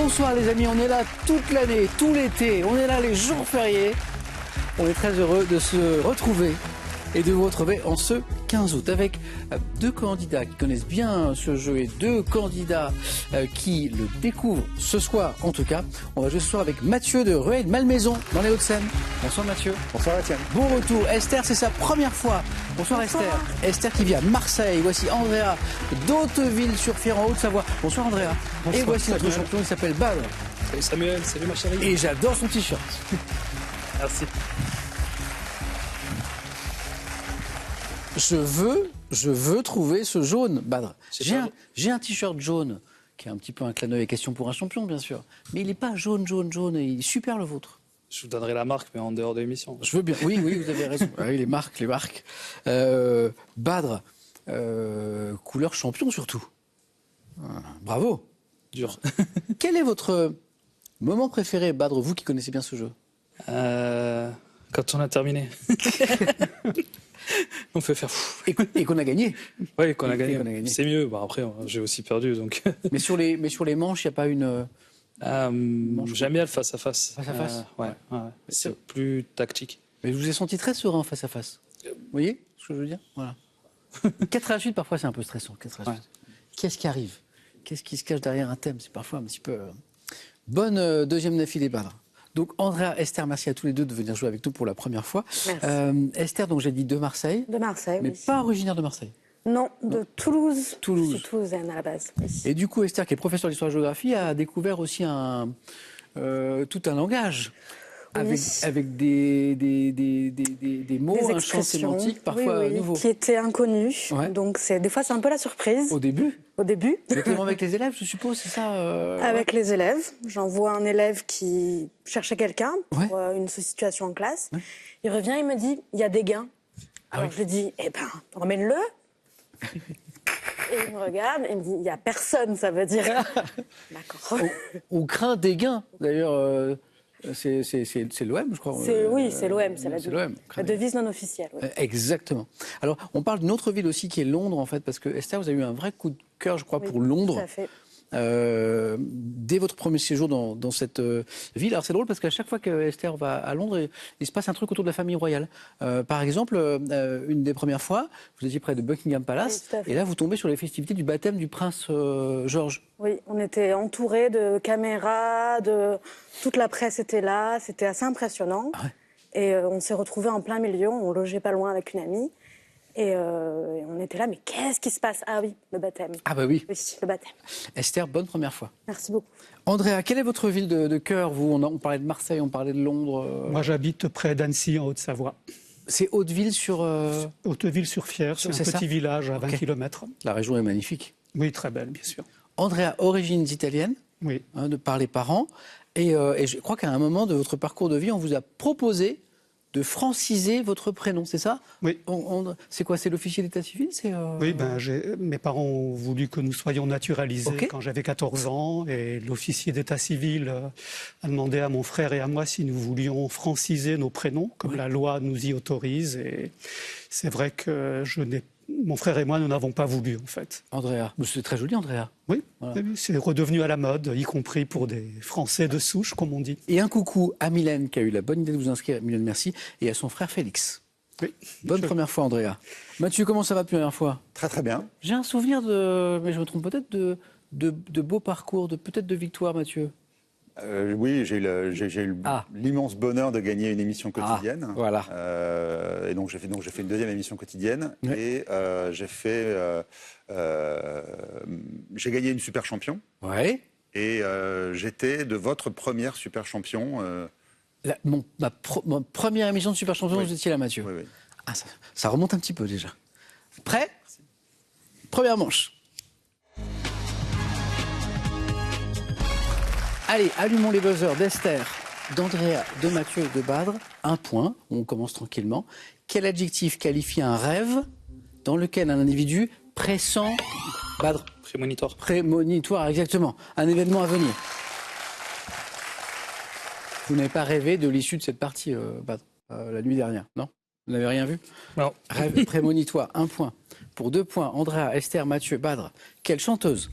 Bonsoir les amis, on est là toute l'année, tout l'été, on est là les jours fériés. On est très heureux de se retrouver et de vous retrouver en ce 15 août avec deux candidats qui connaissent bien ce jeu et deux candidats qui le découvrent ce soir en tout cas. On va jouer ce soir avec Mathieu de Rueil-Malmaison dans les Hauts-de-Seine. Bonsoir Mathieu. Bonsoir Étienne. Bon retour. Esther, c'est sa première fois. Bonsoir, Esther. Esther qui vient de Marseille. Voici Andrea d'Hauteville-sur-Fier en Haute-Savoie. Bonsoir Andrea. Bonsoir, et voici notre Samuel. champion qui s'appelle Badr. Salut Samuel, salut ma chérie. Et j'adore son t-shirt. Merci. Je veux trouver ce jaune, Badr. C'est pas- J'ai un t-shirt jaune, qui est un petit peu un clin d'œil et question pour un champion, bien sûr. Mais il n'est pas jaune, et il est super le vôtre. Je vous donnerai la marque, mais en dehors de l'émission. Je veux bien. Oui, vous avez raison. Ah oui, les marques. Badr, couleur champion surtout. Bravo. Dur. Quel est votre moment préféré, Badr, vous qui connaissez bien ce jeu? Quand on a terminé. On peut faire fou. Et qu'on a gagné. Oui, qu'on a Et gagné. qu'on a gagné. C'est mieux. Bon, après, j'ai aussi perdu. Donc. Mais sur les manches, il n'y a pas une... J'aime bien le face-à-face. Face-à-face Ouais. C'est plus tactique. Mais je vous ai senti très serein face à face. Vous voyez ce que je veux dire? Voilà. 4 à la suite, parfois, c'est un peu stressant. 4 à la suite. Qu'est-ce qui arrive? Qu'est-ce qui se cache derrière un thème? C'est parfois un petit peu... Bonne deuxième d'affilée, Badr. Donc, Andrea, Esther, merci à tous les deux de venir jouer avec nous pour la première fois. Merci. Esther, donc j'ai dit de Marseille, De Marseille, mais oui. pas originaire de Marseille. Non, de Toulouse. Toulouse. Je suis toulousaine à la base. Oui. Et du coup, Esther, qui est professeure d'histoire-géographie, a découvert aussi tout un langage. Oui. Avec des mots, Des un champ expressions, sémantique parfois oui, nouveau. qui étaient inconnus. Ouais. Donc des fois, c'est un peu la surprise Au début, au début. notamment avec les élèves, je suppose, c'est ça Avec les élèves. J'envoie un élève qui cherchait quelqu'un pour Ouais. une situation en classe. Ouais. Il revient, il me dit, il y a des gains. Alors oui. je lui dis, eh ben, emmène-le. Et il me regarde et il me dit, il n'y a personne, ça veut dire. D'accord. On craint des gains. D'ailleurs, c'est l'OM, je crois. Oui, c'est l'OM, c'est la l'OM. devise non officielle. Oui. Exactement. Alors, on parle d'une autre ville aussi qui est Londres, en fait, parce que Esther, vous avez eu un vrai coup de cœur, je crois, Oui, pour Londres. Tout à fait. Dès votre premier séjour dans cette ville. Alors c'est drôle parce qu'à chaque fois que Esther va à Londres, il se passe un truc autour de la famille royale. Par exemple, une des premières fois, vous étiez près de Buckingham Palace, Oui, tout à fait. et là vous tombez sur les festivités du baptême du prince George. Oui, on était entourés de caméras, toute la presse était là, c'était assez impressionnant. Ah ouais. Et on s'est retrouvés en plein milieu, on logeait pas loin avec une amie. Et on était là, mais qu'est-ce qui se passe? Ah oui, le baptême. Ah bah oui. Oui, le baptême. Esther, bonne première fois. Merci beaucoup. Andrea, quelle est votre ville de cœur, vous? On parlait de Marseille, on parlait de Londres. Moi, j'habite près d'Annecy, en Haute-Savoie. C'est Hauteville sur... Hauteville-sur-Fier, c'est un C'est ça petit village à 20 Ok. km. La région est magnifique. Oui, très belle, bien sûr. Andrea, origines italiennes, Oui, de par les parents. Et je crois qu'à un moment de votre parcours de vie, on vous a proposé de franciser votre prénom, c'est ça? oui. C'est quoi? C'est l'officier d'état civil? Oui, mes parents ont voulu que nous soyons naturalisés Ok. quand j'avais 14 ans et l'officier d'état civil a demandé à mon frère et à moi si nous voulions franciser nos prénoms, comme la loi nous y autorise. Et c'est vrai que mon frère et moi, nous n'avons pas voulu, en fait. Andrea. C'est très joli, Andrea. Oui, Voilà. oui, c'est redevenu à la mode, y compris pour des Français de souche, comme on dit. Et un coucou à Mylène qui a eu la bonne idée de vous inscrire. Mylène, merci. Et à son frère Félix. Oui. Bonne première fois, Andrea. Mathieu, comment ça va depuis la dernière fois? Très très bien. J'ai un souvenir mais je me trompe peut-être, de beaux parcours, peut-être de victoires, Mathieu. Oui, j'ai eu Ah. l'immense bonheur de gagner une émission quotidienne. voilà. Et donc j'ai fait une deuxième émission quotidienne. Ouais. Et j'ai gagné une super champion. Ouais. Et j'étais de votre première super champion. Ma première émission de Super Champion, Oui. vous étiez là, Mathieu. Oui, oui. Ah, ça remonte un petit peu déjà. Prêt? Première manche. Allez, allumons les buzzers d'Esther, d'Andrea, de Mathieu et de Badr. Un point, on commence tranquillement. Quel adjectif qualifie un rêve dans lequel un individu pressent... Badr, Prémonitoire. prémonitoire, exactement. Un événement à venir. Vous n'avez pas rêvé de l'issue de cette partie, Badr, la nuit dernière, non? Vous n'avez rien vu? Non. Rêve prémonitoire, un point. Pour 2 points, Andrea, Esther, Mathieu, Badr. Quelle chanteuse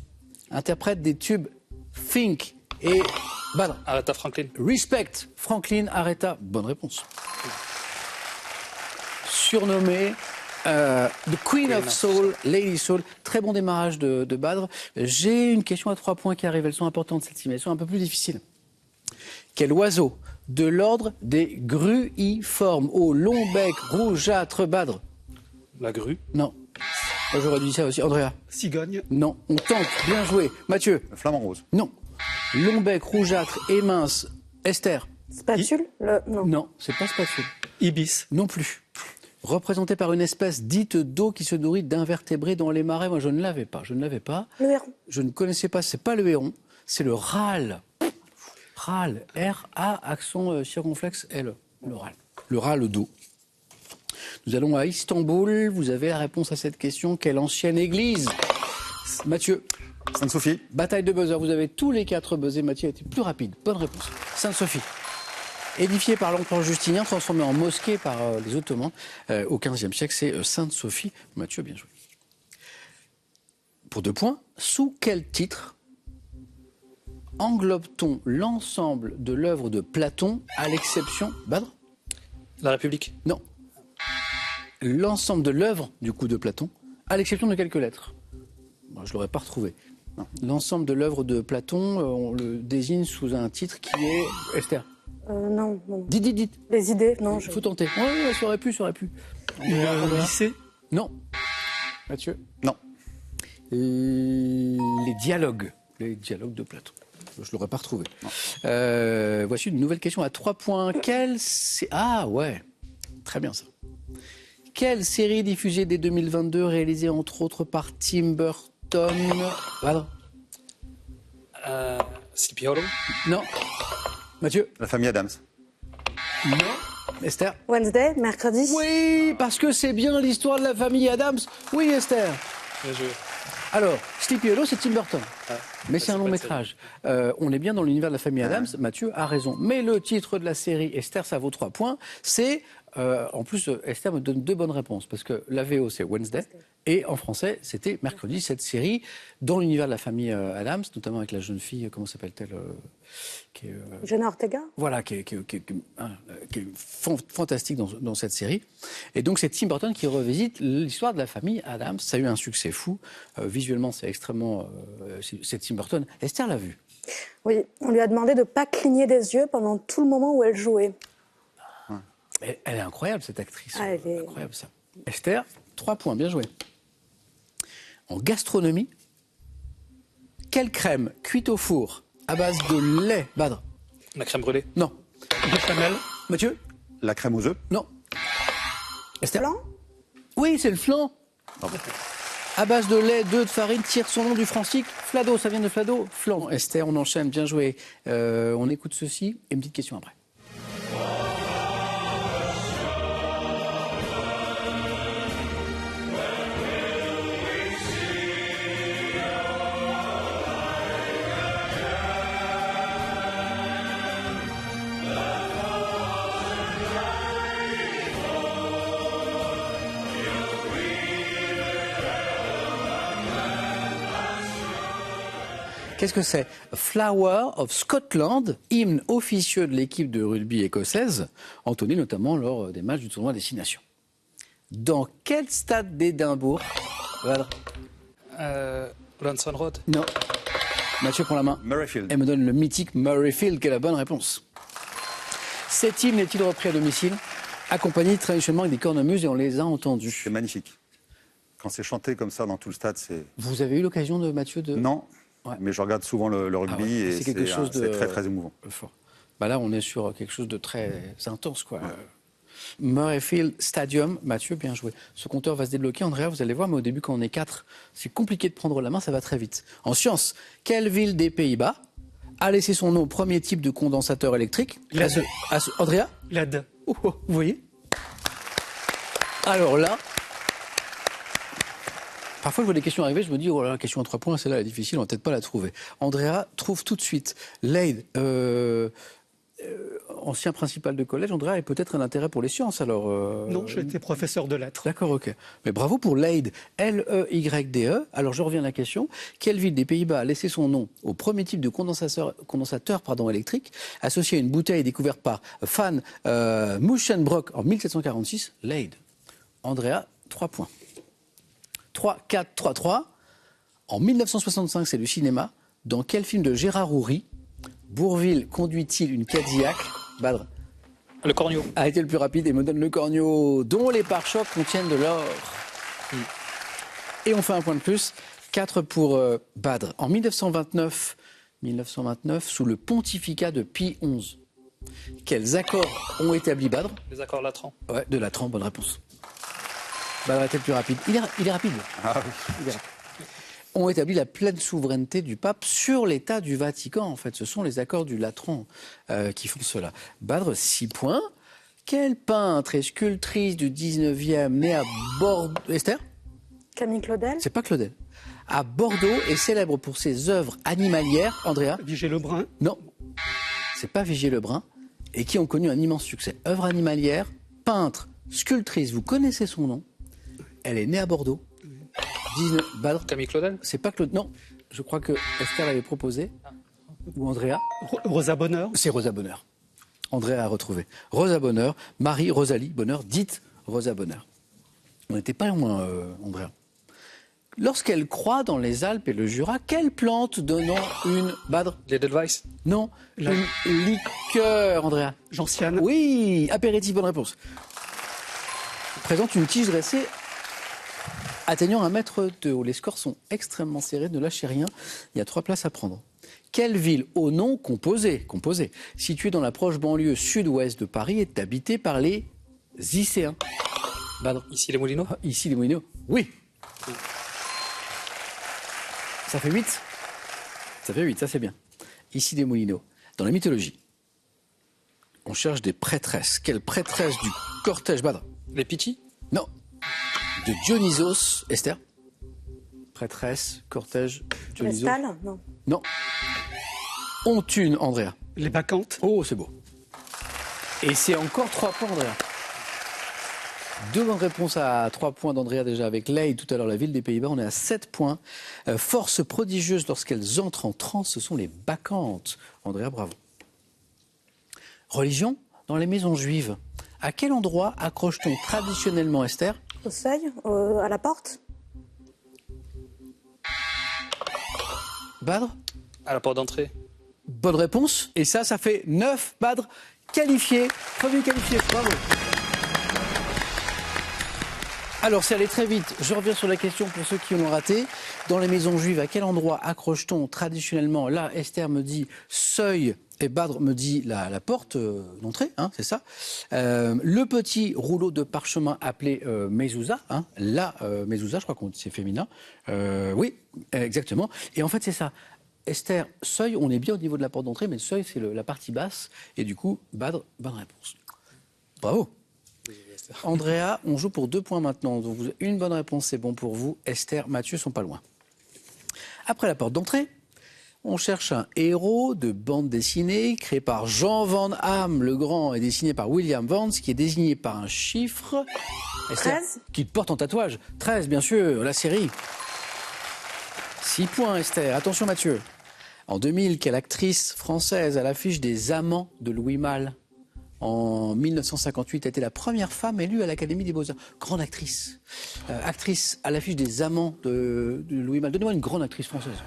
interprète des tubes Think Et Badr, Aretha Franklin. Respect, Franklin Aretha, bonne réponse. Surnommée The Queen of Soul, Lady Soul, très bon démarrage de Badr. J'ai une question à 3 points qui arrive, elles sont importantes celles-ci, mais elles sont un peu plus difficiles. Quel oiseau de l'ordre des gruiformes au long bec rougeâtre, Badr? La grue. Non. Moi, j'aurais dit ça aussi. Andrea? Cigogne. Non. On tente. Bien joué. Mathieu? Le flamant rose. Non. Long bec rougeâtre et mince. Esther? Spatule Non. Non, c'est pas spatule. Ibis. Non plus. Représenté par une espèce dite d'eau qui se nourrit d'invertébrés dans les marais. Moi, je ne l'avais pas. Le héron. Je ne connaissais pas. C'est pas le héron. C'est le râle. Râle. R-A, accent circonflexe L. Le râle. Le râle d'eau. Nous allons à Istanbul. Vous avez la réponse à cette question. Quelle ancienne église? Mathieu? Sainte-Sophie. Bataille de buzzer. Vous avez tous les 4 buzzés. Mathieu a été plus rapide. Bonne réponse. Sainte-Sophie. Édifiée par l'empereur Justinien, transformée en mosquée par les Ottomans au XVe siècle, c'est Sainte-Sophie. Mathieu, bien joué. Pour 2 points, sous quel titre englobe-t-on l'ensemble de l'œuvre de Platon, à l'exception... Badr? La République. Non. L'ensemble de l'œuvre, du coup, de Platon, à l'exception de quelques lettres. Moi, je ne l'aurais pas retrouvé. L'ensemble de l'œuvre de Platon, on le désigne sous un titre qui est... Esther? Non. Dites. Les idées, non. Il faut tenter. Oui, ça aurait pu. Le lycée. Non. Mathieu? Non. Les dialogues de Platon. Je ne l'aurais pas retrouvé. Voici une nouvelle question à 3 points. Ah ouais, très bien ça. Quelle série diffusée dès 2022, réalisée entre autres par Tim Burton? Voilà. Sleepy Hollow. Non. Mathieu? La famille Adams. Non. Esther? Wednesday, mercredi. Oui, parce que c'est bien l'histoire de la famille Adams. Oui, Esther. Bien joué. Alors, Sleepy Hollow, c'est Tim Burton. Ah, Mais c'est un long métrage. On est bien dans l'univers de la famille Adams. Mathieu a raison. Mais le titre de la série, Esther, ça vaut 3 points. C'est, en plus, Esther me donne 2 bonnes réponses. Parce que la VO, c'est Wednesday. Et en français, c'était mercredi, cette série dans l'univers de la famille Adams, notamment avec la jeune fille, comment s'appelle-t-elle Jenna Ortega. Voilà, qui est fantastique dans cette série. Et donc, c'est Tim Burton qui revisite l'histoire de la famille Adams. Ça a eu un succès fou. Visuellement, c'est extrêmement... c'est Tim Burton. Esther l'a vu. Oui, on lui a demandé de ne pas cligner des yeux pendant tout le moment où elle jouait. Elle est incroyable, cette actrice. Ah, elle est... Incroyable, ça. Esther, 3 points, bien joué. En gastronomie, quelle crème cuite au four à base de lait, Badr? La crème brûlée. Non. Béchamel. Mathieu? La crème aux œufs. Non. Esther? Flan. Oui, c'est le flan. À base de lait, d'œufs, de farine, tire son nom du francique. Flado, ça vient de Flado. Flan. Esther, on enchaîne, bien joué. On écoute ceci et une petite question après. Qu'est-ce que c'est? Flower of Scotland, hymne officieux de l'équipe de rugby écossaise, entonné notamment lors des matchs du tournoi Destination. Dans quel stade d'Édimbourg? Voilà. Lanson Road. Non. Mathieu prend la main. Murrayfield. Elle me donne le mythique Murrayfield, qui est la bonne réponse. Cet hymne est-il repris à domicile, accompagné traditionnellement avec des cornemuses, et on les a entendus? C'est magnifique. Quand c'est chanté comme ça dans tout le stade, c'est... Vous avez eu l'occasion de, Mathieu, de... Non, Ouais. mais je regarde souvent le rugby Ah ouais. et C'est quelque chose de c'est très très émouvant. fort. Bah là, on est sur quelque chose de très intense, quoi. Murrayfield Stadium, Mathieu, bien joué. Ce compteur va se débloquer, Andrea, vous allez voir, mais au début, quand on est 4, c'est compliqué de prendre la main, ça va très vite. En sciences, quelle ville des Pays-Bas a laissé son nom au premier type de condensateur électrique? Andrea? LED. Oh, oh, vous voyez? Alors là, parfois je vois des questions arriver, je me dis, oh là, la question à 3 points, celle-là elle est difficile, on va peut-être pas la trouver. Andrea trouve tout de suite. Lade, ancien principal de collège, Andrea, et peut-être un intérêt pour les sciences, alors Non, j'étais professeur de lettres. D'accord, ok. Mais bravo pour Leyde, L-E-Y-D-E. Alors je reviens à la question. Quelle ville des Pays-Bas a laissé son nom au premier type de condensateur électrique associé à une bouteille découverte par Van Musschenbroek en 1746? Leyde. Andrea, 3 points. 3, 4, 3, 3. En 1965, c'est le cinéma. Dans quel film de Gérard Houry Bourvil conduit-il une Cadillac? Badr Le corneau. a été le plus rapide et me donne le corneau, dont les pare-chocs contiennent de l'or. Et on fait un point de plus, 4 pour Badr. En 1929, sous le pontificat de Pie XI, quels accords ont établi Badr? Les accords Latran. Ouais, de Latran, bonne réponse. Badr était le plus rapide. Il est rapide. Ah oui. Il est rapide. Ont établi la pleine souveraineté du pape sur l'État du Vatican. En fait, ce sont les accords du Latran qui font cela. Badr, 6 points. Quelle peintre et sculptrice du 19e née à Bordeaux... Esther? Camille Claudel. C'est pas Claudel. À Bordeaux est célèbre pour ses œuvres animalières. Andrea? Vigée Lebrun. Non. C'est pas Vigier Lebrun. Et qui ont connu un immense succès. Œuvre animalière, peintre, sculptrice. Vous connaissez son nom. Elle est née à Bordeaux. 19... Badr? Camille Claudel. C'est pas Claude. Non, je crois que Esther l'avait proposé. Ou Andrea. Rosa Bonheur. C'est Rosa Bonheur. Andrea a retrouvé. Rosa Bonheur, Marie Rosalie Bonheur, dite Rosa Bonheur. On n'était pas loin, Andrea. Lorsqu'elle croît dans les Alpes et le Jura, quelle plante donnant une... Badr? L'Edelweiss. Non, une liqueur, Andrea. Gentiane. Oui, apéritif, bonne réponse. Présente une tige dressée atteignant 1,2 m de haut. Les scores sont extrêmement serrés, ne lâchez rien. Il y a 3 places à prendre. Quelle ville au nom composé, située dans la proche banlieue sud-ouest de Paris, est habitée par les Icéens? Badr? Ici les Moulineaux. Ici les Moulineaux. Oui. Ça fait 8. Ça fait 8, ça c'est bien. Ici des Moulineaux. Dans la mythologie, on cherche des prêtresses. Quelle prêtresse du cortège? Badr? Les Pitti. Non. De Dionysos. Esther? Prêtresse, cortège, Dionysos. Vestale. Non. Non. Ont une, Andrea. Les Bacchantes. Oh, c'est beau. Et c'est encore 3 points, Andrea. 2 bonnes réponses à 3 points d'Andrea déjà avec Leyde, tout à l'heure la ville des Pays-Bas. On est à 7 points. Force prodigieuse lorsqu'elles entrent en transe, ce sont les Bacchantes. Andrea, bravo. Religion dans les maisons juives. À quel endroit accroche-t-on traditionnellement, Esther? Au seuil, à la porte. Badr? À la porte d'entrée. Bonne réponse. Et ça fait 9. Badr qualifié. Premier qualifié. Bravo. Alors, c'est allé très vite. Je reviens sur la question pour ceux qui l'ont raté. Dans les maisons juives, à quel endroit accroche-t-on traditionnellement? Là, Esther me dit seuil et Badr me dit la porte d'entrée, hein, c'est ça. Le petit rouleau de parchemin appelé mezouza, hein, la mezouza, je crois que c'est féminin. Oui, exactement. Et en fait, c'est ça. Esther, seuil, on est bien au niveau de la porte d'entrée, mais le seuil, c'est la partie basse. Et du coup, Badr, bonne réponse. Bravo. Andrea, on joue pour 2 points maintenant. Donc, une bonne réponse, c'est bon pour vous. Esther, Mathieu sont pas loin. Après la porte d'entrée, on cherche un héros de bande dessinée créé par Jean Van Hamme le Grand et dessiné par William Vance, qui est désigné par un chiffre. Esther, 13. qui porte en tatouage. 13, bien sûr, la série. 6 points, Esther. Attention, Mathieu. En 2000, quelle actrice française à l'affiche des Amants de Louis Malle en 1958 a été la première femme élue à l'Académie des Beaux-Arts? Grande actrice. Actrice à l'affiche des Amants de Louis Malle. Donnez-moi une grande actrice française.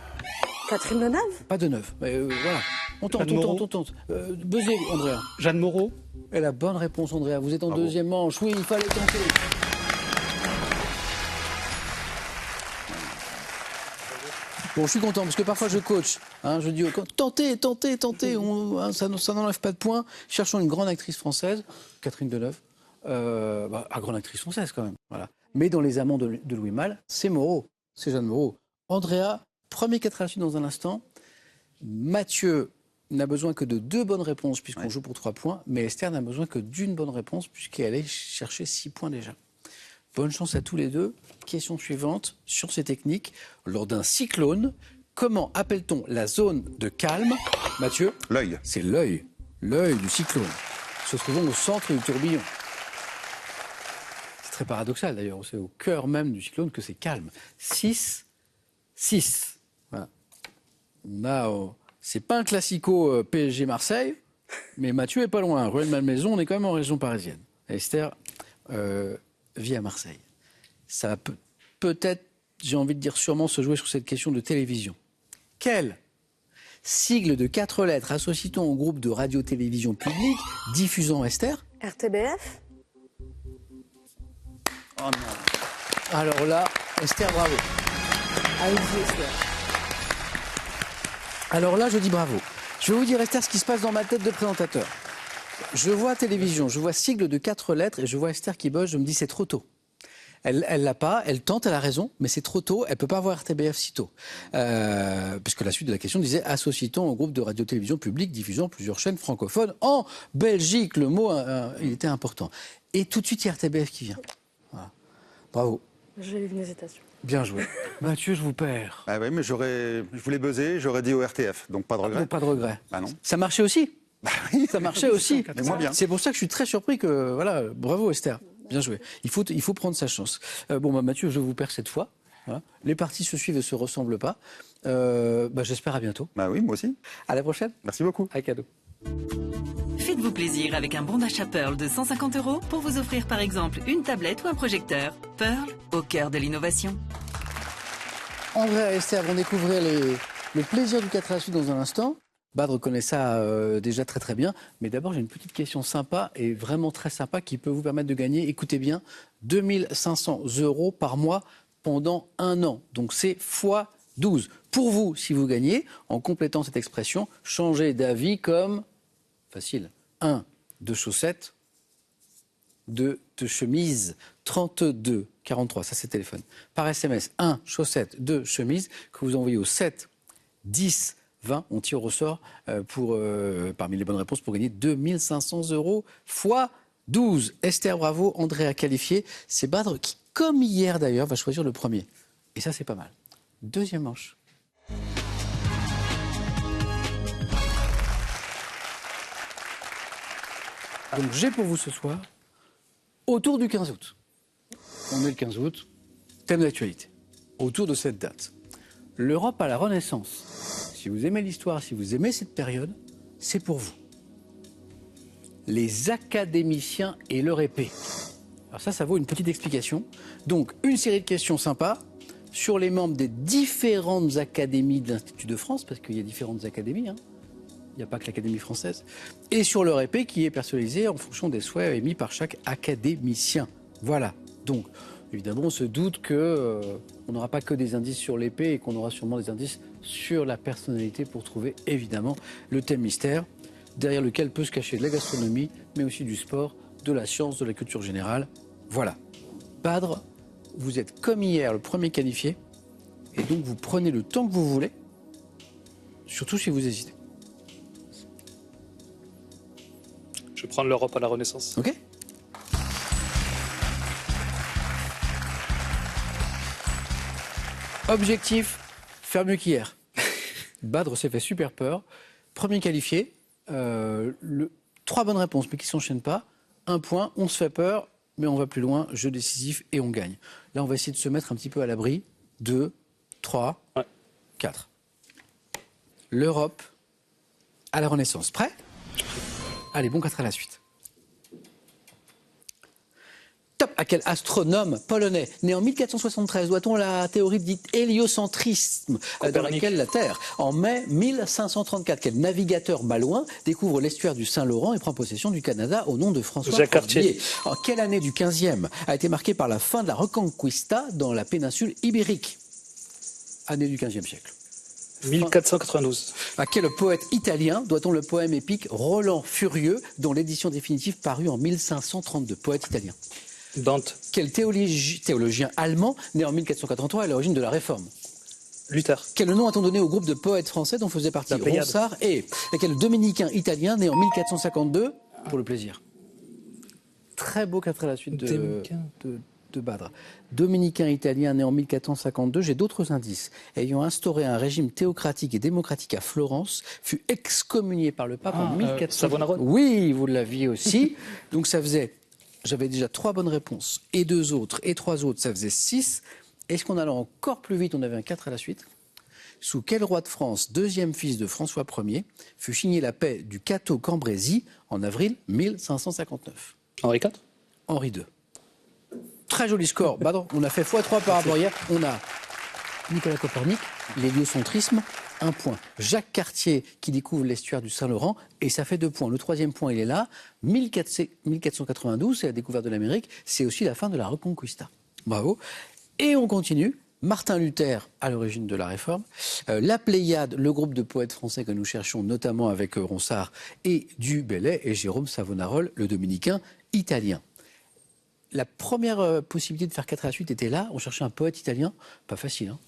Catherine Deneuve. Pas de neuf. Voilà. On tente, Jeanne on tente. Buzzer, Andrea. Jeanne Moreau. Et la bonne réponse, Andrea. Vous êtes en Bravo. deuxième manche. Oui, il fallait tenter. Bon, je suis content parce que parfois je coach. Hein, je dis tentez. Ça n'enlève pas de points. Cherchons une grande actrice française, Catherine Deneuve. Grande actrice française quand même. Voilà. Mais dans Les Amants de Louis Malle, c'est Moreau. C'est Jeanne Moreau. Andrea, premier 4 à la suite dans un instant. Mathieu n'a besoin que de 2 bonnes réponses puisqu'on joue pour 3 points. Mais Esther n'a besoin que d'une bonne réponse puisqu'elle est chercher 6 points déjà. Bonne chance à tous les deux. Question suivante sur ces techniques. Lors d'un cyclone, comment appelle-t-on la zone de calme? Mathieu? L'œil. C'est l'œil. l'œil du cyclone, se trouvant au centre du tourbillon. C'est très paradoxal d'ailleurs, c'est au cœur même du cyclone que c'est calme. 6, 6. Voilà. On a, c'est pas un classico PSG Marseille, mais Mathieu est pas loin. Ruelle Malmaison, on est quand même en région parisienne. Esther vit à Marseille. Ça va peut-être, j'ai envie de dire sûrement, se jouer sur cette question de télévision. Quel sigle de 4 lettres associe-t-on au groupe de radio-télévision publique diffusant Esther? RTBF? Oh non. Alors là, Esther, bravo. Allez-y, Esther. Alors là, je dis bravo. Je vais vous dire, Esther, ce qui se passe dans ma tête de présentateur. Je vois télévision, je vois sigle de 4 lettres et je vois Esther qui bosse, je me dis c'est trop tôt. Elle l'a pas, elle tente, elle a raison, mais c'est trop tôt, elle peut pas avoir RTBF si tôt. Puisque la suite de la question disait associe-t-on au groupe de radio-télévision publique diffusant plusieurs chaînes francophones en Belgique. Le mot, il était important. Et tout de suite, il y a RTBF qui vient. Voilà. Bravo. J'ai eu une hésitation. Bien joué. Mathieu, je vous perds. Ah oui, mais je voulais buzzer, j'aurais dit au RTF, donc pas de regret. Donc, pas de regret. Ah non. Ça marchait aussi. Ça marchait aussi. Mais moins bien. C'est pour ça que je suis très surpris que, voilà, bravo Esther. Bien joué. Il faut prendre sa chance. Mathieu, je vous perds cette fois. Voilà. Les parties se suivent et se ressemblent pas. J'espère à bientôt. Bah oui, moi aussi. À la prochaine. Merci beaucoup. Un cadeau. Faites-vous plaisir avec un bon d'achat Pearl de 150 € pour vous offrir par exemple une tablette ou un projecteur. Pearl, au cœur de l'innovation. André et Esther vont découvrir le plaisir du 4 à la suite dans un instant. Badre connaît ça déjà très très bien. Mais d'abord, j'ai une petite question sympa et vraiment très sympa qui peut vous permettre de gagner, écoutez bien, 2 500 € par mois pendant 1 an. Donc c'est x 12. Pour vous, si vous gagnez, en complétant cette expression, changez d'avis comme, facile, 1, 2 chaussettes, 2 chemises, 32 43, ça c'est téléphone. Par SMS, 1 chaussette, 2 chemises, que vous envoyez au 7 10 20, on tire au sort parmi les bonnes réponses pour gagner 2 500 € x 12. Esther, bravo. André a qualifié. C'est Badre qui, comme hier d'ailleurs, va choisir le premier. Et ça, c'est pas mal. Deuxième manche. Donc j'ai pour vous ce soir, autour du 15 août. On est le 15 août, thème d'actualité. Autour de cette date. L'Europe à la Renaissance. Si vous aimez l'histoire, si vous aimez cette période, c'est pour vous. Les académiciens et leur épée. Alors ça vaut une petite explication. Donc, une série de questions sympas sur les membres des différentes académies de l'Institut de France, parce qu'il y a différentes académies, hein. Il n'y a pas que l'Académie française. Et sur leur épée qui est personnalisée en fonction des souhaits émis par chaque académicien. Voilà. Donc, évidemment, on se doute qu'on n'aura pas que des indices sur l'épée et qu'on aura sûrement des indices sur la personnalité pour trouver, évidemment, le thème mystère, derrière lequel peut se cacher de la gastronomie, mais aussi du sport, de la science, de la culture générale. Voilà. Badre, vous êtes comme hier le premier qualifié, et donc vous prenez le temps que vous voulez, surtout si vous hésitez. Je vais prendre l'Europe à la Renaissance. Ok ? Objectif, faire mieux qu'hier. Badre s'est fait super peur. Premier qualifié, 3 bonnes réponses, mais qui ne s'enchaînent pas. 1 point, on se fait peur, mais on va plus loin, jeu décisif et on gagne. Là, on va essayer de se mettre un petit peu à l'abri. 2, 3, 4. L'Europe à la Renaissance. Prêt ? Allez, bon 4 à la suite. Top. À quel astronome polonais, né en 1473, doit-on la théorie dite héliocentrisme, dans laquelle la Terre, en mai 1534, quel navigateur malouin découvre l'estuaire du Saint-Laurent et prend possession du Canada au nom de François Jacques Cartier. En quelle année du 15e a été marquée par la fin de la Reconquista dans la péninsule ibérique? Année du 15e siècle. 1492. À quel poète italien doit-on le poème épique Roland Furieux, dont l'édition définitive parut en 1532? Poète italien. Dante. Quel théologien allemand, né en 1483 à l'origine de la Réforme? Luther. Quel nom a-t-on donné au groupe de poètes français dont faisait partie La Pléiade. Ronsard et quel dominicain italien, né en 1452 pour le plaisir? Très beau 4 à la suite de de Badre. Dominicain italien né en 1452, j'ai d'autres indices. Ayant instauré un régime théocratique et démocratique à Florence, fut excommunié par le pape en 1400. Savonarola. Oui, vous l'aviez aussi. Donc ça faisait, j'avais déjà 3 bonnes réponses, et 2 autres, et 3 autres, ça faisait 6. Est-ce qu'on allait encore plus vite? On avait un 4 à la suite. Sous quel roi de France, deuxième fils de François Ier, fut signée la paix du Cateau-Cambrésis en avril 1559? Henri IV. Henri II. Très joli score. Badr, on a fait x3 par rapport à hier. On a Nicolas Copernic, l'héliocentrisme, 1 point. Jacques Cartier qui découvre l'estuaire du Saint-Laurent et ça fait 2 points. Le 3e point, il est là. 1492, c'est la découverte de l'Amérique. C'est aussi la fin de la Reconquista. Bravo. Et on continue. Martin Luther, à l'origine de la Réforme. La Pléiade, le groupe de poètes français que nous cherchons, notamment avec Ronsard et Du Bellay, et Jérôme Savonarole, le dominicain italien. La première possibilité de faire 4 à la suite était là. On cherchait un poète italien. Pas facile, hein.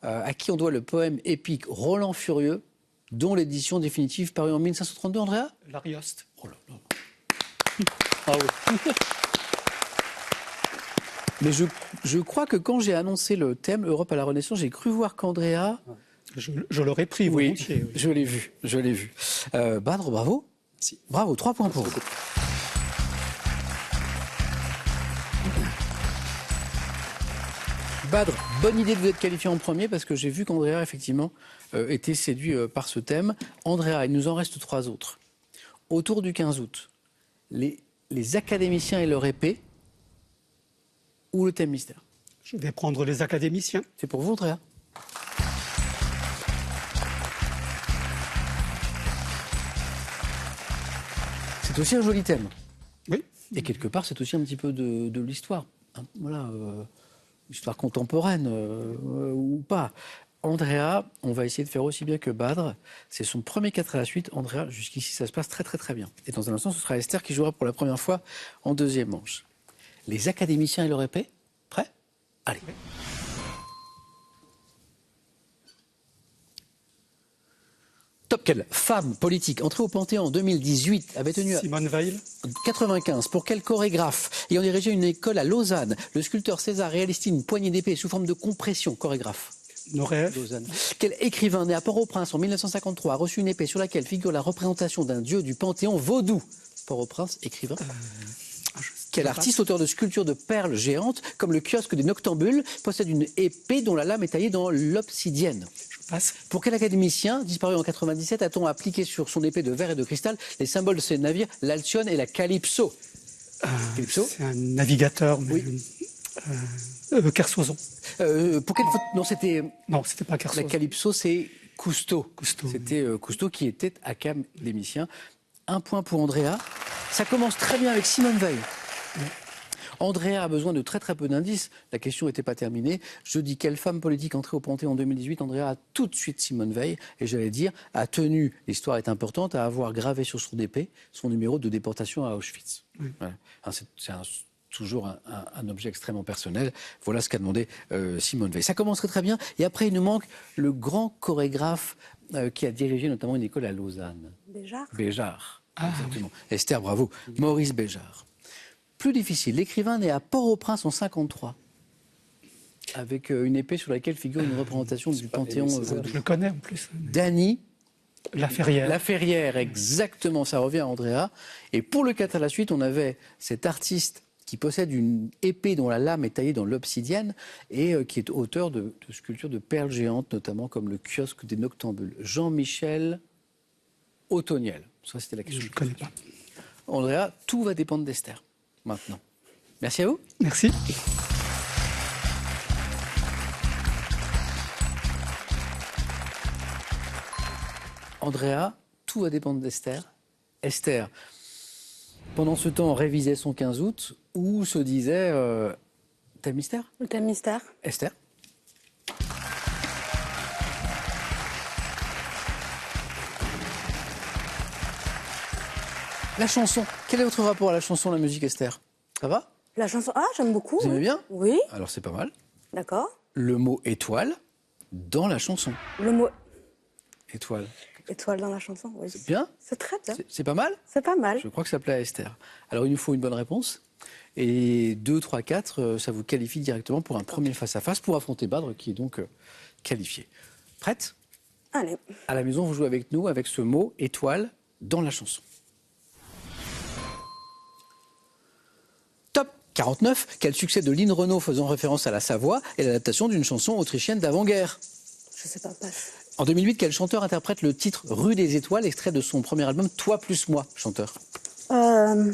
À qui on doit le poème épique Roland Furieux, dont l'édition définitive parut en 1532, Andrea? L'Arioste. Oh là là. Ah oui. Mais je crois que quand j'ai annoncé le thème Europe à la Renaissance, j'ai cru voir qu'Andrea... Je l'aurais pris volontiers. Oui. Je l'ai vu, je l'ai vu. Badr, bravo. Merci. Bravo, 3 points pour vous. Badr, bonne idée de vous être qualifié en premier parce que j'ai vu qu'Andrea, effectivement, était séduit par ce thème. Andrea, il nous en reste 3 autres. Autour du 15 août, les académiciens et leur épée ou le thème mystère? Je vais prendre les académiciens. C'est pour vous, Andrea? C'est aussi un joli thème. Oui. Et quelque part, c'est aussi un petit peu de l'histoire. Hein, voilà, histoire contemporaine ou pas. Andrea, on va essayer de faire aussi bien que Badr. C'est son premier 4 à la suite. Andrea, jusqu'ici, ça se passe très très très bien. Et dans un instant, ce sera Esther qui jouera pour la première fois en deuxième manche. Les académiciens et leur épée, prêts? Allez. Top, quelle femme politique entrée au Panthéon en 2018 avait tenu Simone Veil. 95. Pour quel chorégraphe ayant dirigé une école à Lausanne, le sculpteur César réalise une poignée d'épée sous forme de compression? Chorégraphe. Norev. Lausanne. Quel écrivain né à Port-au-Prince en 1953 a reçu une épée sur laquelle figure la représentation d'un dieu du Panthéon vaudou? Port-au-Prince, écrivain. Quel artiste, auteur de sculptures de perles géantes, comme le kiosque des Noctambules, possède une épée dont la lame est taillée dans l'obsidienne? Je passe. Pour quel académicien, disparu en 97, a-t-on appliqué sur son épée de verre et de cristal les symboles de ses navires, l'Alcyone et la Calypso? Calypso? C'est un navigateur, mais... Oui. Kersozon. Pour quelle faute? Non, c'était... Non, c'était pas Kersozon. La Calypso, c'est Cousteau. Cousteau. C'était Cousteau qui était académicien. 1 point pour Andrea. Ça commence très bien avec Simone Veil. Andrea a besoin de très très peu d'indices. La question n'était pas terminée. Je dis quelle femme politique entrée au Panthéon en 2018? Andrea a tout de suite Simone Veil. Et j'allais dire, a tenu, l'histoire est importante, à avoir gravé sur son épée son numéro de déportation à Auschwitz. Voilà. C'est toujours un objet extrêmement personnel. Voilà ce qu'a demandé Simone Veil. Ça commence très très bien. Et après, il nous manque le grand chorégraphe qui a dirigé notamment une école à Lausanne. Béjart. Béjart. Exactement. Esther, bravo. Maurice Béjart. Plus difficile, l'écrivain né à Port-au-Prince en 53, avec une épée sur laquelle figure une représentation du Panthéon. Je le connais en plus. Dany Laferrière. Laferrière, exactement, ça revient à Andrea. Et pour le 4 à la suite, on avait cet artiste qui possède une épée dont la lame est taillée dans l'obsidienne et qui est auteur de sculptures de perles géantes, notamment comme le kiosque des Noctambules. Jean-Michel Othoniel. Ça, c'était la question. Je ne connais pas. Andrea, tout va dépendre d'Esther, maintenant. Merci à vous. Merci. Andrea, tout va dépendre d'Esther. Esther, pendant ce temps, révisait son 15 août ou se disait thème mystère? Le thème mystère. Esther. La chanson. Quel est votre rapport à la chanson, la musique, Esther? Ça va? La chanson. Ah, j'aime beaucoup. Vous aimez bien? Oui. Alors c'est pas mal. D'accord. Le mot étoile dans la chanson. Le mot Étoile. étoile dans la chanson, oui. C'est bien? C'est très bien. C'est pas mal? C'est pas mal. Je crois que ça plaît à Esther. Alors il nous faut une bonne réponse. Et 2, 3, 4, ça vous qualifie directement pour un premier face-à-face pour affronter Badr, qui est donc qualifié. Prête ? Allez. À la maison, vous jouez avec nous, avec ce mot étoile dans la chanson. Top 49. Quel succès de Lynn Renaud faisant référence à la Savoie et l'adaptation d'une chanson autrichienne d'avant-guerre. Je sais pas, passe. En 2008, quel chanteur interprète le titre Rue des Étoiles, extrait de son premier album Toi plus moi, chanteur. Je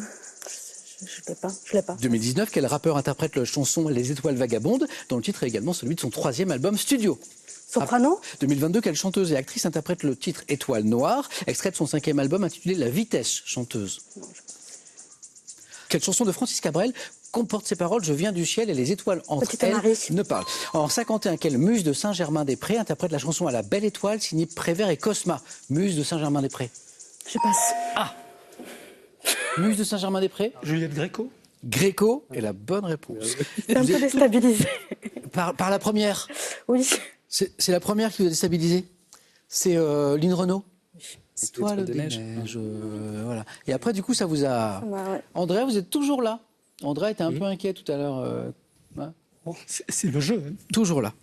l'ai pas. 2019, quel rappeur interprète la chanson Les Étoiles Vagabondes, dont le titre est également celui de son 3e album studio. Soprano. 2022, quelle chanteuse et actrice interprète le titre Étoile Noire, extrait de son 5e album intitulé La Vitesse, chanteuse. Quelle chanson de Francis Cabrel comporte ces paroles Je viens du ciel et les étoiles entre Petite elles Marie. ne parlent. En 51, quelle muse de Saint-Germain-des-Prés interprète la chanson À la belle étoile signée Prévert et Cosma. Muse de Saint-Germain-des-Prés. Je passe. Muse de Saint-Germain-des-Prés. Juliette Gréco. Gréco est la bonne réponse. C'est un peu déstabilisé. Par la première. Oui. C'est la première qui vous a déstabilisé. C'est Lynn Renaud. Étoile des neiges. Voilà. Et après, du coup, ça vous a... Ouais. Andrea, vous êtes toujours là. Andrea était un peu inquiet tout à l'heure. Bon, c'est le jeu. Hein. Toujours là.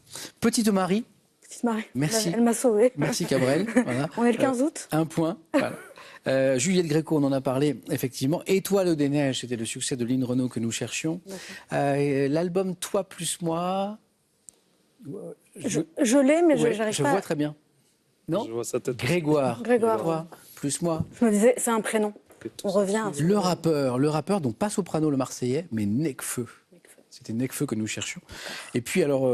Petite Marie. Petite Marie. Merci. Elle m'a sauvée. Merci Cabrel. Voilà. On est le 15 août. Un point. Voilà. Juliette Gréco, on en a parlé, effectivement. Étoile des neiges, c'était le succès de Lynn Renaud que nous cherchions. L'album Toi plus moi... Je l'ai, mais Ouais, j'arrive je pas. vois très bien. Non. Je vois sa tête. Grégoire. Toi plus moi. Je me disais, c'est un prénom. On revient à Le rappeur dont pas Soprano le Marseillais, mais Nekfeu. C'était Nekfeu que nous cherchions. Et puis alors,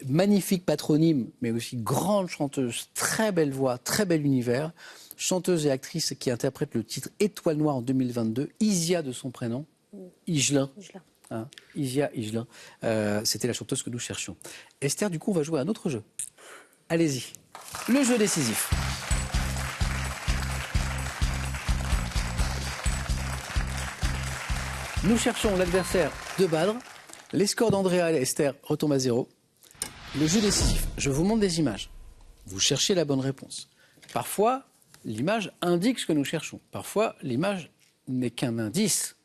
magnifique patronyme, mais aussi grande chanteuse, très belle voix, très bel univers. Chanteuse et actrice qui interprète le titre Étoile Noire en 2022, Isia de son prénom, Higelin. Hein, Isia Higelin. C'était la chanteuse que nous cherchions. Esther, du coup, on va jouer à un autre jeu. Allez-y. Le jeu décisif. Nous cherchons l'adversaire de Badr. Les scores d'Andrea et Esther retombent à 0. Le jeu décisif. Je vous montre des images. Vous cherchez la bonne réponse. Parfois, l'image indique ce que nous cherchons. Parfois, l'image n'est qu'un indice.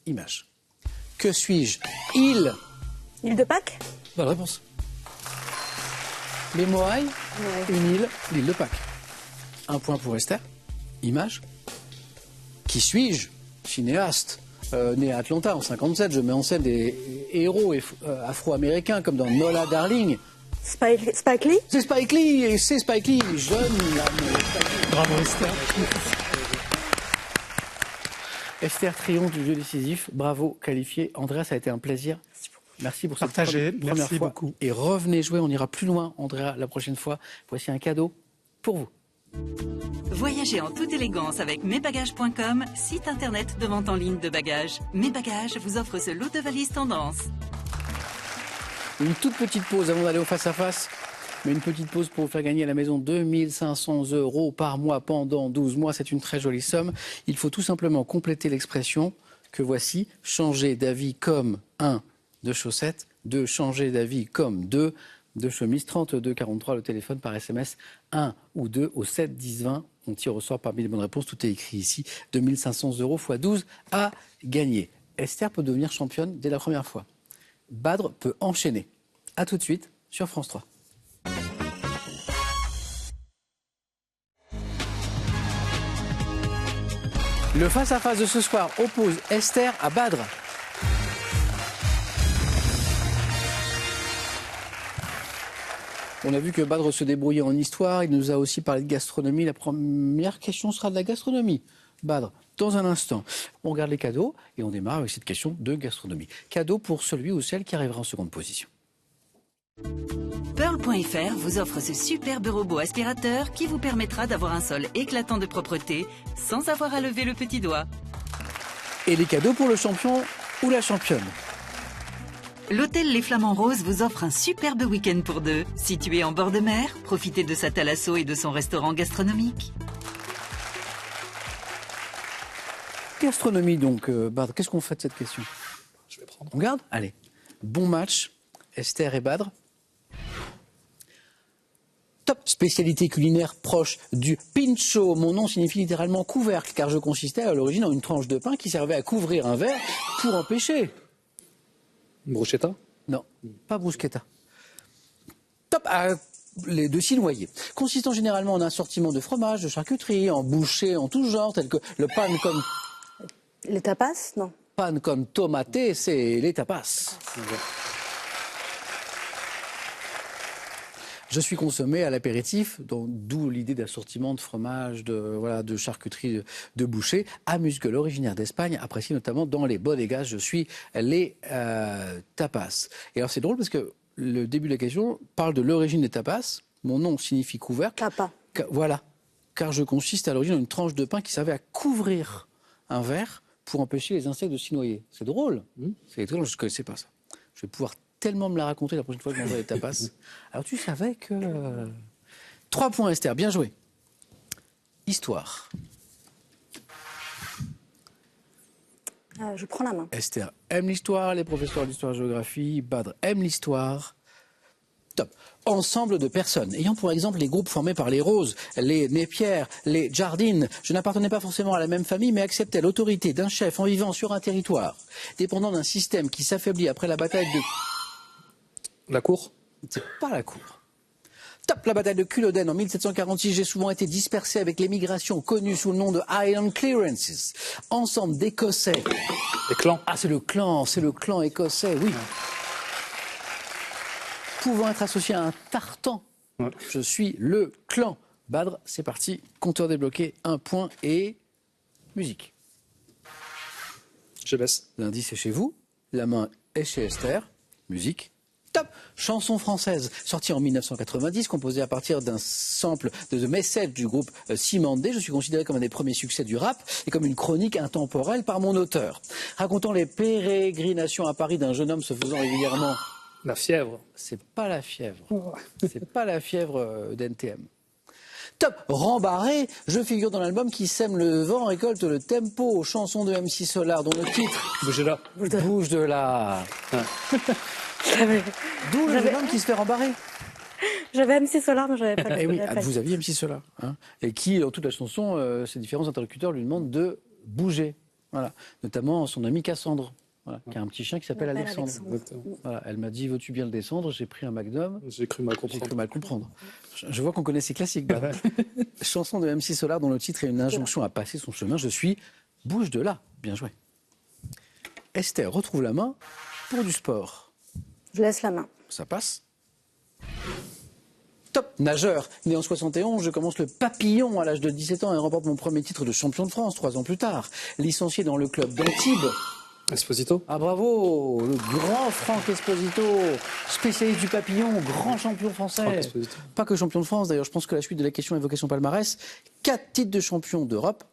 Image. Que suis-je? Île. Île de Pâques. Bonne réponse. Les Moailles, une île, l'île de Pâques. Un point pour Esther. Image. Qui suis-je? Cinéaste, né à Atlanta en 57, je mets en scène des héros afro-américains comme dans Nola Darling. Spike Lee. C'est Spike Lee, et c'est Spike Lee, jeune. Bravo Esther. Esther triomphe du jeu décisif, bravo, qualifié. Andrea, ça a été un plaisir. Merci pour cette Partagé, première merci fois. beaucoup. Et revenez jouer, on ira plus loin, Andrea, la prochaine fois. Voici un cadeau pour vous. Voyagez en toute élégance avec mesbagages.com, site internet de vente en ligne de bagages. Mes Bagages vous offre ce lot de valises tendance. Une toute petite pause avant d'aller au face-à-face. Mais une petite pause pour vous faire gagner à la maison 2 500 € par mois pendant 12 mois. C'est une très jolie somme. Il faut tout simplement compléter l'expression que voici. Changer d'avis comme 1 de chaussettes, 2 changer d'avis comme 2 de chemise, 32 43 le téléphone par SMS 1 ou 2 au 7 10 20. On tire au sort parmi les bonnes réponses. Tout est écrit ici. 2 500 € x 12 à gagner. Esther peut devenir championne dès la première fois. Badr peut enchaîner. A tout de suite sur France 3. Le face-à-face de ce soir oppose Esther à Badr. On a vu que Badr se débrouillait en histoire, il nous a aussi parlé de gastronomie. La première question sera de la gastronomie. Badr, dans un instant, on regarde les cadeaux et on démarre avec cette question de gastronomie. Cadeau pour celui ou celle qui arrivera en seconde position. Pearl.fr vous offre ce superbe robot aspirateur qui vous permettra d'avoir un sol éclatant de propreté sans avoir à lever le petit doigt. Et les cadeaux pour le champion ou la championne. L'hôtel Les Flamands Roses vous offre un superbe week-end pour deux. Situé en bord de mer, profitez de sa thalasso et de son restaurant gastronomique. Gastronomie donc, Badr, qu'est-ce qu'on fait de cette question? Je vais prendre. On garde? Allez. Bon match, Esther et Badr. Top, spécialité culinaire proche du pincho. Mon nom signifie littéralement couvercle, car je consistais à l'origine en une tranche de pain qui servait à couvrir un verre pour empêcher. Bruschetta. Non, pas bruschetta. Top, les de s'y noyer. Consistant généralement en un assortiment de fromage, de charcuterie, en bouchées en tout genre, tels que le pan con... Les tapas? Non. Pan con tomate, c'est les tapas. Je suis consommé à l'apéritif, d'où l'idée d'assortiment de fromage, de charcuterie, de boucher. Amuse-gueule, originaire d'Espagne, apprécié notamment dans les bodegas. Je suis les tapas. Et alors c'est drôle parce que le début de la question parle de l'origine des tapas. Mon nom signifie couvercle. Tapa. Voilà, car je consiste à l'origine en une tranche de pain qui servait à couvrir un verre pour empêcher les insectes de s'y noyer. C'est drôle. C'est étonnant, je ne connaissais pas ça. Je vais pouvoir tellement me la raconter la prochaine fois que je mangerai les tapas. Alors tu savais que... 3 points Esther, bien joué. Histoire. Je prends la main. Esther aime l'histoire, les professeurs d'histoire-géographie, Badr aime l'histoire. Top. Ensemble de personnes, ayant pour exemple les groupes formés par les Roses, les Napier, les Jardine. Je n'appartenais pas forcément à la même famille, mais acceptais l'autorité d'un chef en vivant sur un territoire, dépendant d'un système qui s'affaiblit après la bataille de... La cour. C'est pas la cour. Top, la bataille de Culloden en 1746. J'ai souvent été dispersé avec l'émigration connue sous le nom de Highland Clearances. Ensemble d'Écossais. Les clans. Ah, c'est le clan écossais, oui. Pouvant être associé à un tartan. Ouais. Je suis le clan. Badr, c'est parti. Compteur débloqué, 1 point et musique. Je baisse. L'indice est chez vous, la main est chez Esther. Musique. Top. Chanson française, sortie en 1990, composée à partir d'un sample de The Message du groupe Cimandé. Je suis considéré comme un des premiers succès du rap et comme une chronique intemporelle par mon auteur. Racontant les pérégrinations à Paris d'un jeune homme se faisant régulièrement... La fièvre. C'est pas la fièvre. C'est pas la fièvre d'NTM. Top. Rembarré, je figure dans l'album qui sème le vent, récolte le tempo, chanson de MC Solar dont le titre... Bougez là. Bouge de là. J'avais D'où le jeune homme qui se fait rembarrer. MC Solar, mais j'avais pas le Et oui, j'avais pas le- vous aviez MC Solar. Hein, et qui, dans toute la chanson, ses différents interlocuteurs lui demandent de bouger. Voilà. Notamment son ami Cassandre, voilà, qui a un petit chien qui s'appelle m'appelle Alexandre. Alexandre. Voilà, elle m'a dit, veux-tu bien le descendre? J'ai pris un Magnum. J'ai cru mal J'ai comprendre. cru mal comprendre. Je vois qu'on connaît ces classiques. Bah. Chanson de MC Solar dont le titre est une injonction à passer son chemin. Je suis bouge de là. Bien joué. Esther retrouve la main pour du sport. Je laisse la main. Ça passe. Top. Nageur. Né en 71, je commence le papillon à l'âge de 17 ans et remporte mon premier titre de champion de France 3 ans plus tard. Licencié dans le club d'Antibes. Esposito. Ah bravo, le grand Franck Esposito, spécialiste du papillon, grand champion français. Franck Esposito. Pas que champion de France, d'ailleurs je pense que la suite de la question évoquait son palmarès. 4 titres de champion d'Europe,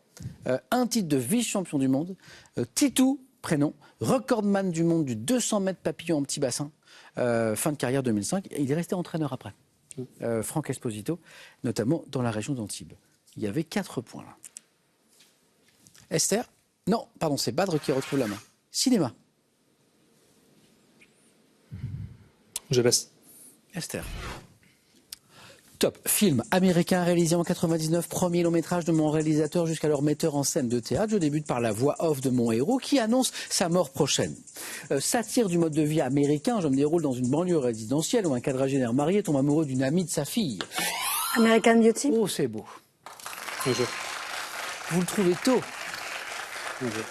1 titre de vice-champion du monde, Titou, prénom, recordman du monde du 200 mètres papillon en petit bassin, fin de carrière 2005. Il est resté entraîneur après, Franck Esposito, notamment dans la région d'Antibes. Il y avait 4 points là. Esther, non, pardon, c'est Badr qui retrouve la main. Cinéma. Je baisse. Esther. Top. Film américain réalisé en 99, premier long métrage de mon réalisateur jusqu'alors metteur en scène de théâtre. Je débute par la voix off de mon héros qui annonce sa mort prochaine. Satire du mode de vie américain, je me déroule dans une banlieue résidentielle où un quadragénaire marié tombe amoureux d'une amie de sa fille. American Beauty. Oh, c'est beau. Bonjour. Vous le trouvez tôt. Bonjour.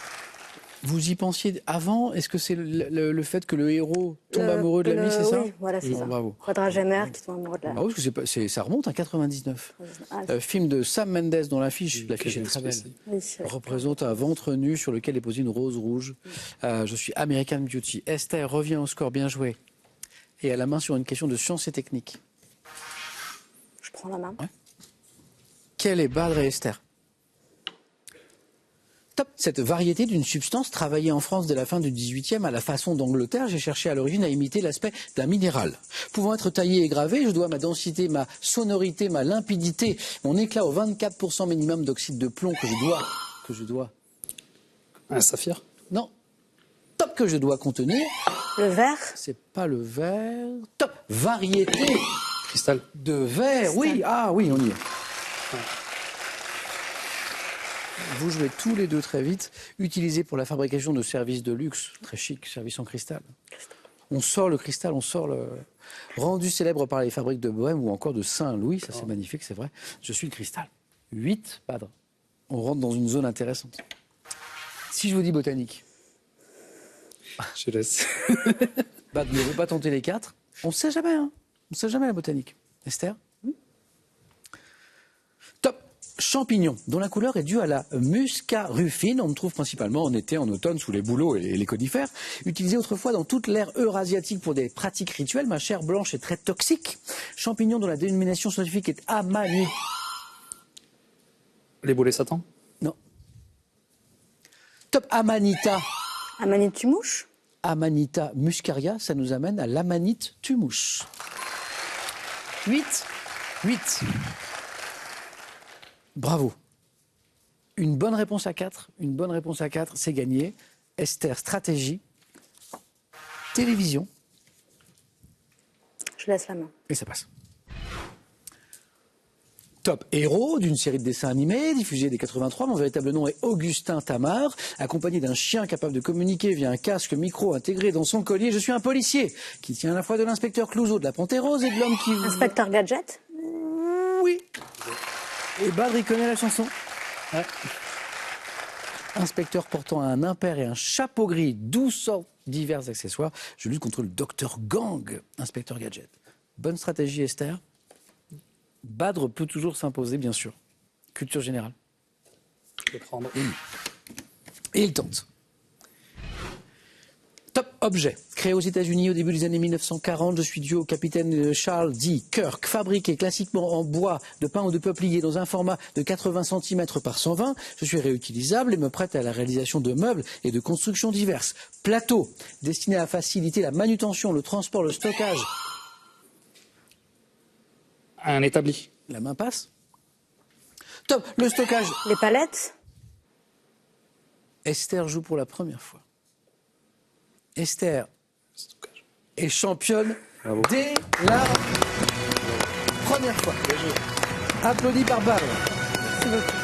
Vous y pensiez avant? Est-ce que c'est le fait que le héros tombe amoureux de l'ami, c'est ça? Oui, voilà, c'est Bon, ça. bravo. Quadragénaire qui tombe amoureux de la... Ah oui, parce que ça remonte à 99. Ah, Film de Sam Mendes dont l'affiche est très belle. oui, Représente un ventre nu sur lequel est posée une rose rouge. Je suis American Beauty. Esther revient au score, bien joué. Et à la main sur une question de science et technique. je prends la main. Quelle est Badr et Esther? Top. Cette variété d'une substance travaillée en France dès la fin du XVIIIe à la façon d'Angleterre, j'ai cherché à l'origine à imiter l'aspect d'un minéral. Pouvant être taillé et gravé, je dois ma densité, ma sonorité, ma limpidité, mon éclat au 24% minimum d'oxyde de plomb que je dois. Un saphir. Non. Top que je dois contenir. Le verre. C'est pas le verre. Top. Variété. Cristal. De verre, oui. Ah oui, on y est. Vous jouez tous les deux très vite. Utilisé pour la fabrication de services de luxe, très chic, services en cristal. On sort le cristal, on sort le... Rendu célèbre par les fabriques de Bohème ou encore de Saint-Louis, ça c'est magnifique, c'est vrai. Je suis le cristal. 8, Badre. On rentre dans une zone intéressante. Si je vous dis botanique, Je laisse. Badre ne veut pas tenter les 4. On ne sait jamais, hein. On ne sait jamais la botanique. Esther? Top. Champignons, dont la couleur est due à la musca rufine. On le trouve principalement en été, en automne, sous les bouleaux et les conifères. Utilisé autrefois dans toute l'ère eurasiatique pour des pratiques rituelles. Ma chair blanche est très toxique. Champignon dont la dénomination scientifique est Amanita. Les boulets Satan. Non. Top. Amanita. Amanite tumouche. Amanita muscaria, ça nous amène à l'amanite tumouche. 8. Bravo. Une bonne réponse à 4. Une bonne réponse à 4, c'est gagné. Esther, stratégie. Télévision. Je laisse la main. Et ça passe. Top. Héros d'une série de dessins animés diffusée dès 83. Mon véritable nom est Augustin Tamar, accompagné d'un chien capable de communiquer via un casque micro intégré dans son collier. Je suis un policier qui tient à la fois de l'inspecteur Clouseau de la Panthère Rose et de l'homme qui... Inspecteur Gadget. Oui. Et Badr, il connaît la chanson. Ouais. Inspecteur portant un impair et un chapeau gris, 12 sortes divers accessoires. Je lutte contre le docteur Gang, Inspecteur Gadget. Bonne stratégie, Esther. Badr peut toujours s'imposer, bien sûr. Culture générale. Je vais prendre. Et il tente. Top objet. Créé aux États-Unis au début des années 1940, je suis dû au capitaine Charles D. Kirk. Fabriqué classiquement en bois de pin ou de peuplier dans un format de 80 cm par 120, je suis réutilisable et me prête à la réalisation de meubles et de constructions diverses. Plateau, destiné à faciliter la manutention, le transport, le stockage. Un établi. La main passe. Top, le stockage. Les palettes. Esther joue pour la première fois. Esther est championne Bravo. dès la première fois. Applaudie par Badr. Merci beaucoup.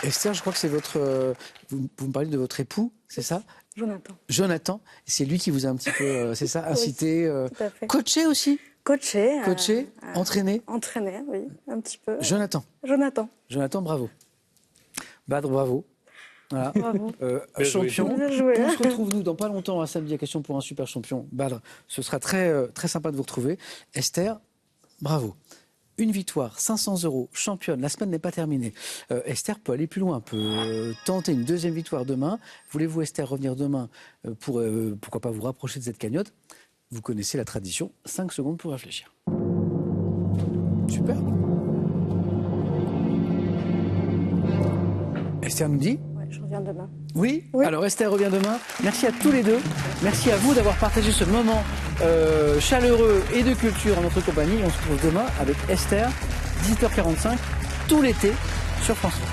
Esther, je crois que c'est votre... vous me parlez de votre époux, c'est ça? Jonathan. Jonathan, c'est lui qui vous a un petit peu, c'est ça, incité, tout à fait. coaché aussi? Coaché. Coaché, entraîné? Entraîné, oui, un petit peu. Jonathan. Jonathan, bravo. Badr, bravo. Voilà. Bravo. Champion. Bien joué. On se retrouve, nous, dans pas longtemps, à samedi à question pour un super champion. Badr, ce sera très, très sympa de vous retrouver. Esther, bravo. Une victoire, 500 €, championne. La semaine n'est pas terminée. Esther peut aller plus loin, peut tenter une deuxième victoire demain. Voulez-vous, Esther, revenir demain pour, pourquoi pas, vous rapprocher de cette cagnotte? Vous connaissez la tradition. 5 secondes pour réfléchir. Super. Esther nous dit? Ouais, je reviens demain. Oui. Oui. Alors Esther revient demain. Merci à tous les deux. Merci à vous d'avoir partagé ce moment chaleureux et de culture en notre compagnie. On se retrouve demain avec Esther, 18h45, tout l'été sur France 3.